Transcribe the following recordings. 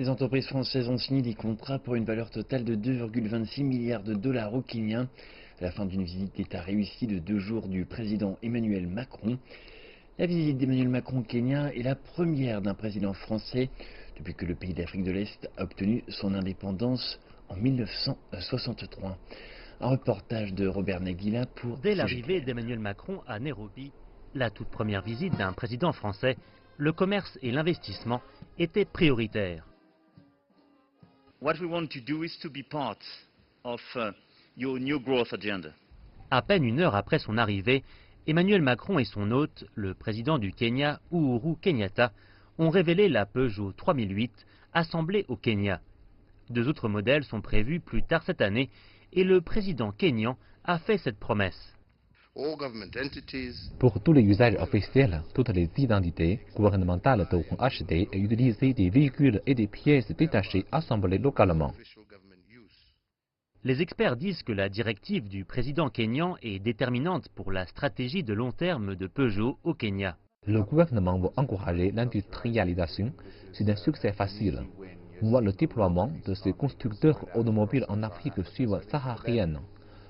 Les entreprises françaises ont signé des contrats pour une valeur totale de 2,26 milliards de dollars au Kenya, à la fin d'une visite d'État réussie de 2 jours du président Emmanuel Macron. La visite d'Emmanuel Macron au Kenya est la première d'un président français depuis que le pays d'Afrique de l'Est a obtenu son indépendance en 1963. Un reportage de Robert Naguila pour Dès l'arrivée d'Emmanuel Macron à Nairobi, la toute première visite d'un président français, le commerce et l'investissement étaient prioritaires. What we want to do is to be part of your new growth agenda. À peine une heure après son arrivée, Emmanuel Macron et son hôte, le président du Kenya, Uhuru Kenyatta, ont révélé la Peugeot 3008 assemblée au Kenya. 2 autres modèles sont prévus plus tard cette année et le président kényan a fait cette promesse. Pour tous les usages officiels, toutes les identités gouvernementales devront acheter et utiliser des véhicules et des pièces détachées assemblées localement. Les experts disent que la directive du président kényan est déterminante pour la stratégie de long terme de Peugeot au Kenya. Le gouvernement veut encourager l'industrialisation. C'est un succès facile. On voit le déploiement de ces constructeurs automobiles en Afrique subsaharienne.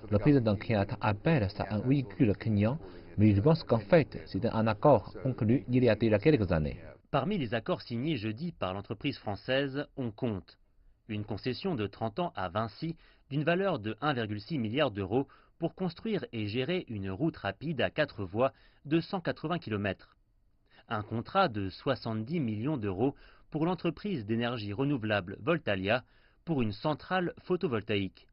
Le président Kenyatta appelle ça un véhicule kényan, mais je pense qu'en fait, c'est un accord conclu il y a déjà quelques années. Parmi les accords signés jeudi par l'entreprise française, on compte une concession de 30 ans à Vinci d'une valeur de 1,6 milliard d'euros pour construire et gérer une route rapide à 4 voies de 180 km. Un contrat de 70 millions d'euros pour l'entreprise d'énergie renouvelable Voltalia pour une centrale photovoltaïque.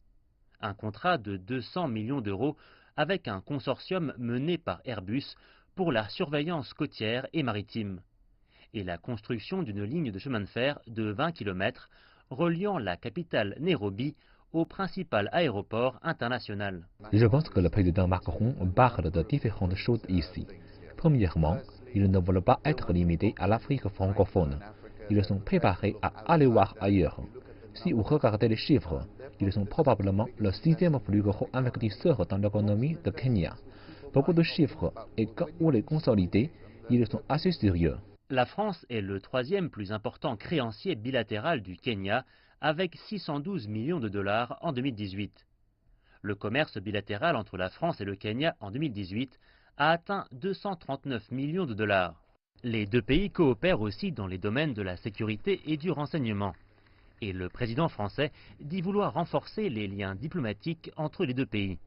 Un contrat de 200 millions d'euros avec un consortium mené par Airbus pour la surveillance côtière et maritime. Et la construction d'une ligne de chemin de fer de 20 km reliant la capitale Nairobi au principal aéroport international. Je pense que le président Macron parle de différentes choses ici. Premièrement, ils ne veulent pas être limités à l'Afrique francophone. Ils sont préparés à aller voir ailleurs. Si vous regardez les chiffres, ils sont probablement le 6e plus gros investisseur dans l'économie de Kenya. Beaucoup de chiffres, et quand vous les consolidez, ils sont assez sérieux. La France est le 3e plus important créancier bilatéral du Kenya, avec 612 millions de dollars en 2018. Le commerce bilatéral entre la France et le Kenya en 2018 a atteint 239 millions de dollars. Les 2 pays coopèrent aussi dans les domaines de la sécurité et du renseignement. Et le président français dit vouloir renforcer les liens diplomatiques entre les 2 pays.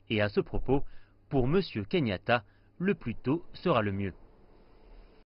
Et à ce propos, pour M. Kenyatta, le plus tôt sera le mieux.